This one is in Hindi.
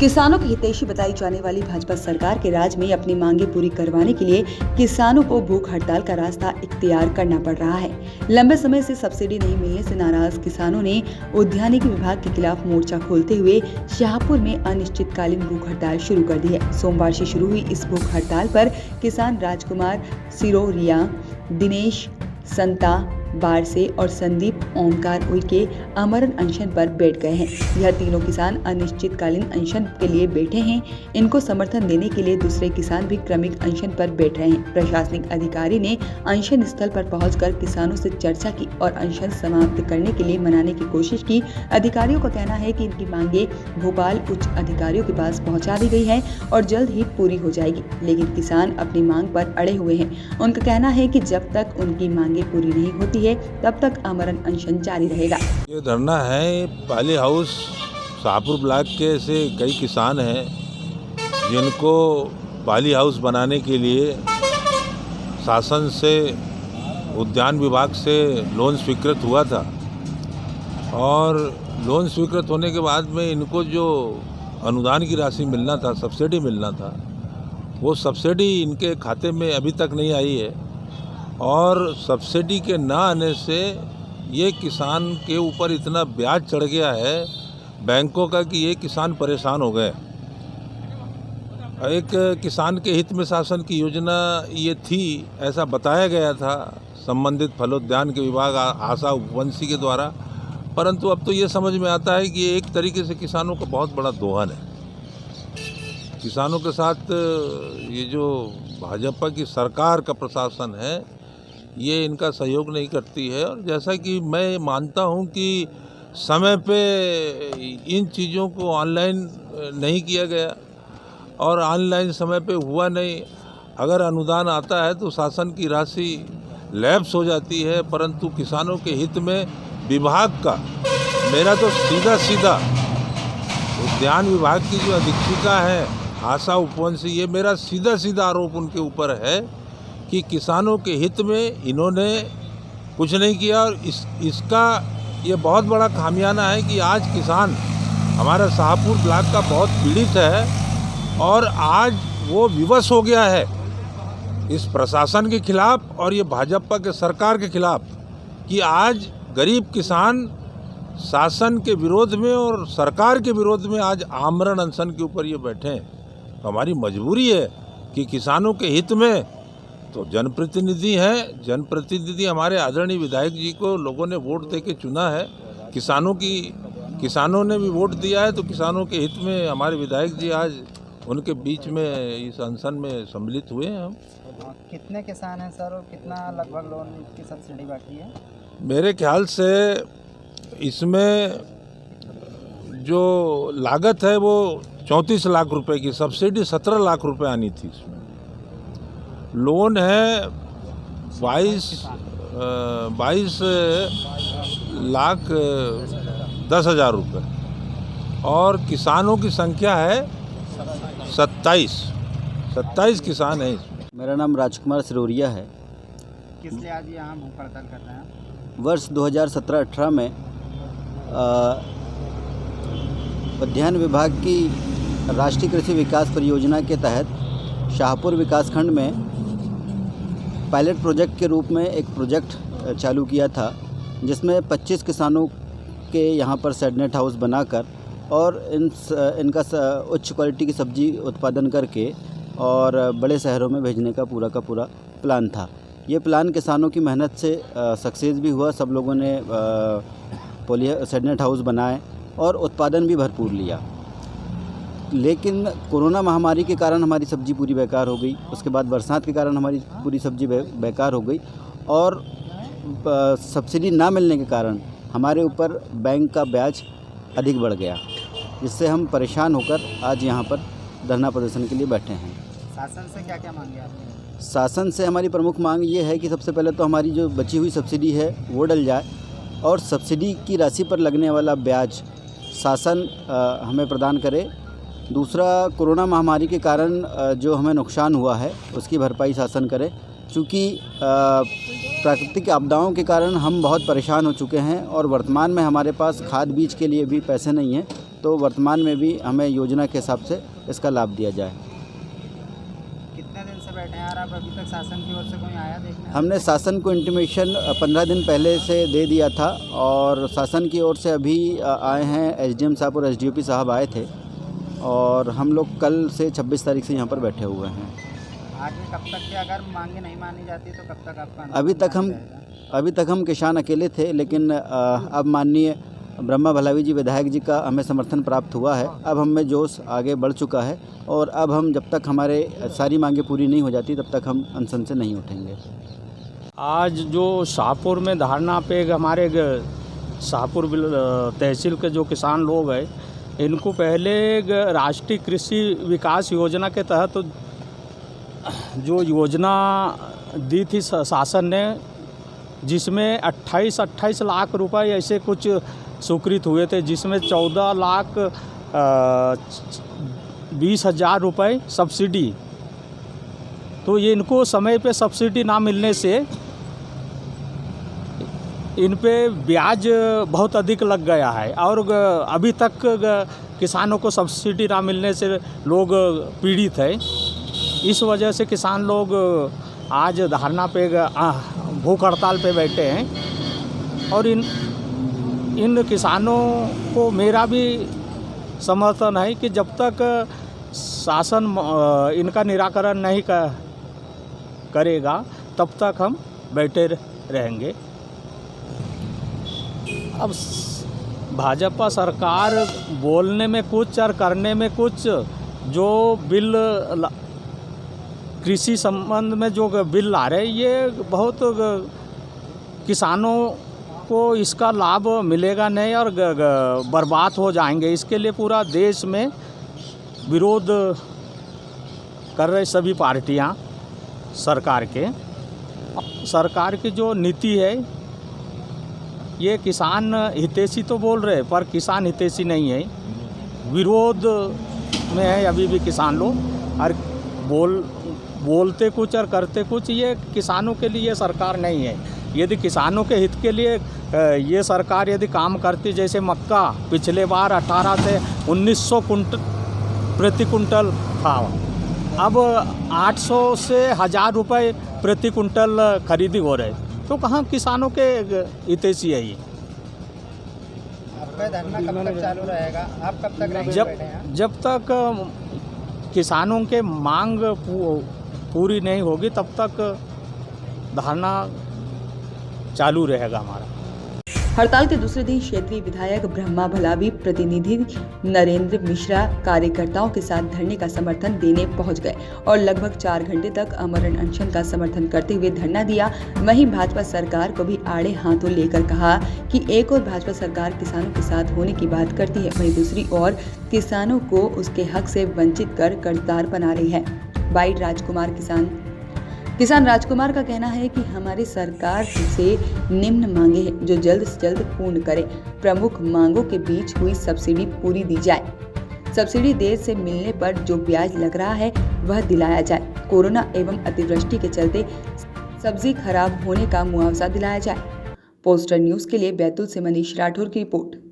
किसानों की हितैषी बताई जाने वाली भाजपा सरकार के राज में अपनी मांगे पूरी करवाने के लिए किसानों को भूख हड़ताल का रास्ता इख्तियार करना पड़ रहा है। लंबे समय से सब्सिडी नहीं मिलने से नाराज किसानों ने उद्यानिकी विभाग के खिलाफ मोर्चा खोलते हुए शाहपुर में अनिश्चितकालीन भूख हड़ताल शुरू कर दी है। सोमवार से शुरू हुई इस भूख हड़ताल पर किसान राजकुमार सिरोरिया, दिनेश संता बारसे और संदीप ओमकार उइके आमरण अनशन पर बैठ गए हैं। यह तीनों किसान अनिश्चितकालीन अनशन के लिए बैठे हैं। इनको समर्थन देने के लिए दूसरे किसान भी क्रमिक अनशन पर बैठ रहे हैं। प्रशासनिक अधिकारी ने अनशन स्थल पर पहुंचकर किसानों से चर्चा की और अनशन समाप्त करने के लिए मनाने की कोशिश की। अधिकारियों का कहना है कि इनकी मांगे भोपाल उच्च अधिकारियों के पास पहुँचा दी गई है और जल्द ही पूरी हो जाएगी, लेकिन किसान अपनी मांग पर अड़े हुए हैं। उनका कहना है कि जब तक उनकी मांगे पूरी नहीं होती है तब तक आमरण अनशन जारी रहेगा। ये धरना है पाली हाउस शाहपुर ब्लॉक के ऐसे कई किसान हैं जिनको पाली हाउस बनाने के लिए शासन से उद्यान विभाग से लोन स्वीकृत हुआ था और लोन स्वीकृत होने के बाद में इनको जो अनुदान की राशि मिलना था, सब्सिडी मिलना था, वो सब्सिडी इनके खाते में अभी तक नहीं आई है और सब्सिडी के ना आने से ये किसान के ऊपर इतना ब्याज चढ़ गया है बैंकों का कि ये किसान परेशान हो गए। एक किसान के हित में शासन की योजना ये थी, ऐसा बताया गया था संबंधित फलोद्यान के विभाग आशा उपवंशी के द्वारा, परंतु अब तो ये समझ में आता है कि एक तरीके से किसानों का बहुत बड़ा दोहन है। किसानों के साथ ये जो भाजपा की सरकार का प्रशासन है ये इनका सहयोग नहीं करती है और जैसा कि मैं मानता हूं कि समय पे इन चीज़ों को ऑनलाइन नहीं किया गया और ऑनलाइन समय पे हुआ नहीं। अगर अनुदान आता है तो शासन की राशि लैप्स हो जाती है, परंतु किसानों के हित में विभाग का, मेरा तो सीधा उद्यान विभाग की जो अधीक्षिका है आशा उपवंशी, ये मेरा सीधा आरोप उनके ऊपर है कि किसानों के हित में इन्होंने कुछ नहीं किया और इसका ये बहुत बड़ा खामियाना है कि आज किसान हमारा शाहपुर ब्लॉक का बहुत पीड़ित है और आज वो विवश हो गया है इस प्रशासन के खिलाफ और ये भाजपा के सरकार के खिलाफ कि आज गरीब किसान शासन के विरोध में और सरकार के विरोध में आज आमरण अनशन के ऊपर ये बैठे हैं। तो हमारी मजबूरी है कि किसानों के हित में तो जनप्रतिनिधि हैं, जनप्रतिनिधि हमारे आदरणीय विधायक जी को लोगों ने वोट देके चुना है, किसानों ने भी वोट दिया है, तो किसानों के हित में हमारे विधायक जी आज उनके बीच में इस अनशन में सम्मिलित हुए हैं। हम कितने किसान हैं सर और कितना लगभग लोन की सब्सिडी बाकी है? मेरे ख्याल से इसमें जो लागत है वो 34 लाख रुपए की, सब्सिडी 17 लाख रुपए आनी थी। इसमें लोन है 22 लाख 10,000 रुपये और किसानों की संख्या है 27 किसान हैं इसमें। मेरा नाम राजकुमार सिरोरिया है। किस लिए आज यहाँ भूख हड़ताल कर रहे हैं? वर्ष 2017-18 में उद्यान विभाग की राष्ट्रीय कृषि विकास परियोजना के तहत शाहपुर विकासखंड में पायलट प्रोजेक्ट के रूप में एक प्रोजेक्ट चालू किया था, जिसमें 25 किसानों के यहाँ पर शेडनेट हाउस बनाकर और इनका उच्च क्वालिटी की सब्जी उत्पादन करके और बड़े शहरों में भेजने का पूरा प्लान था। ये प्लान किसानों की मेहनत से सक्सेस भी हुआ। सब लोगों ने शेडनेट हाउस बनाए और उत्पादन भी भरपूर लिया, लेकिन कोरोना महामारी के कारण हमारी सब्ज़ी पूरी बेकार हो गई। उसके बाद बरसात के कारण हमारी पूरी सब्ज़ी बेकार हो गई और सब्सिडी ना मिलने के कारण हमारे ऊपर बैंक का ब्याज अधिक बढ़ गया, जिससे हम परेशान होकर आज यहाँ पर धरना प्रदर्शन के लिए बैठे हैं। शासन से क्या मांगे आपने? शासन से हमारी प्रमुख मांग ये है कि सबसे पहले तो हमारी जो बची हुई सब्सिडी है वो डल जाए और सब्सिडी की राशि पर लगने वाला ब्याज शासन हमें प्रदान करे। दूसरा, कोरोना महामारी के कारण जो हमें नुकसान हुआ है उसकी भरपाई शासन करे, क्योंकि प्राकृतिक आपदाओं के कारण हम बहुत परेशान हो चुके हैं और वर्तमान में हमारे पास खाद बीज के लिए भी पैसे नहीं हैं। तो वर्तमान में भी हमें योजना के हिसाब से इसका लाभ दिया जाए। कितने दिन से बैठे हैं यार आप? अभी तक शासन की ओर से कोई आया देखने? हमने शासन को इंटीमेशन 15 दिन पहले से दे दिया था और शासन की ओर से अभी आए हैं, एसडीएम साहब और एसडीओपी साहब आए थे और हम लोग कल से 26 तारीख से यहाँ पर बैठे हुए हैं। आगे कब तक के अगर मांगे नहीं मानी जाती तो कब तक आपका अभी तक हम किसान अकेले थे, लेकिन अब माननीय ब्रह्मा भलावी जी विधायक जी का हमें समर्थन प्राप्त हुआ है। अब हम में जोश आगे बढ़ चुका है और अब हम जब तक हमारे सारी मांगे पूरी नहीं हो जाती तब तक हम अनशन से नहीं उठेंगे। आज जो शाहपुर में धरना पे हमारे शाहपुर तहसील के जो किसान लोग हैं, इनको पहले राष्ट्रीय कृषि विकास योजना के तहत जो योजना दी थी शासन ने, जिसमें 28 लाख रुपए ऐसे कुछ स्वीकृत हुए थे, जिसमें 14,20,000 रुपए सब्सिडी। तो ये इनको समय पे सब्सिडी ना मिलने से इन पे ब्याज बहुत अधिक लग गया है और अभी तक किसानों को सब्सिडी ना मिलने से लोग पीड़ित है। इस वजह से किसान लोग आज धरना पे भूख हड़ताल पे बैठे हैं और इन किसानों को मेरा भी समर्थन है कि जब तक शासन इनका निराकरण नहीं करेगा तब तक हम बैठे रहेंगे। अब भाजपा सरकार बोलने में कुछ और करने में कुछ, जो बिल कृषि संबंध में जो बिल ला रहे, ये बहुत किसानों को इसका लाभ मिलेगा नहीं और बर्बाद हो जाएंगे। इसके लिए पूरा देश में विरोध कर रहे सभी पार्टियां सरकार की जो नीति है, ये किसान हितैषी तो बोल रहे पर किसान हितैषी नहीं है, विरोध में है अभी भी किसान लोग और बोलते कुछ और करते कुछ। ये किसानों के लिए सरकार नहीं है। यदि किसानों के हित के लिए ये सरकार यदि काम करती, जैसे मक्का पिछले बार 18 से 1900 प्रति कुंटल था, अब 800 से 1000 रुपये प्रति कुंटल खरीदी हो रहे, तो कहाँ किसानों के हितैषी है ये? आपका धरना कब तक चालू रहेगा? आप कब तक रहेंगे? जब तक किसानों के मांग पूरी नहीं होगी तब तक धरना चालू रहेगा हमारा। हड़ताल के दूसरे दिन क्षेत्रीय विधायक ब्रह्मा भलावी प्रतिनिधि नरेंद्र मिश्रा कार्यकर्ताओं के साथ धरने का समर्थन देने पहुंच गए और लगभग 4 घंटे तक आमरण अनशन का समर्थन करते हुए धरना दिया। वहीं भाजपा सरकार को भी आड़े हाथों लेकर कहा कि एक और भाजपा सरकार किसानों के साथ होने की बात करती है, वहीं दूसरी ओर किसानों को उसके हक से वंचित कर कर्जदार बना रही है। बाइट राजकुमार किसान राजकुमार का कहना है कि हमारी सरकार से निम्न मांगे हैं जो जल्द से जल्द पूर्ण करे। प्रमुख मांगों के बीच हुई सब्सिडी पूरी दी जाए। सब्सिडी देर से मिलने पर जो ब्याज लग रहा है वह दिलाया जाए। कोरोना एवं अतिवृष्टि के चलते सब्जी खराब होने का मुआवजा दिलाया जाए। पोस्टर न्यूज के लिए बैतूल से मनीष राठौर की रिपोर्ट।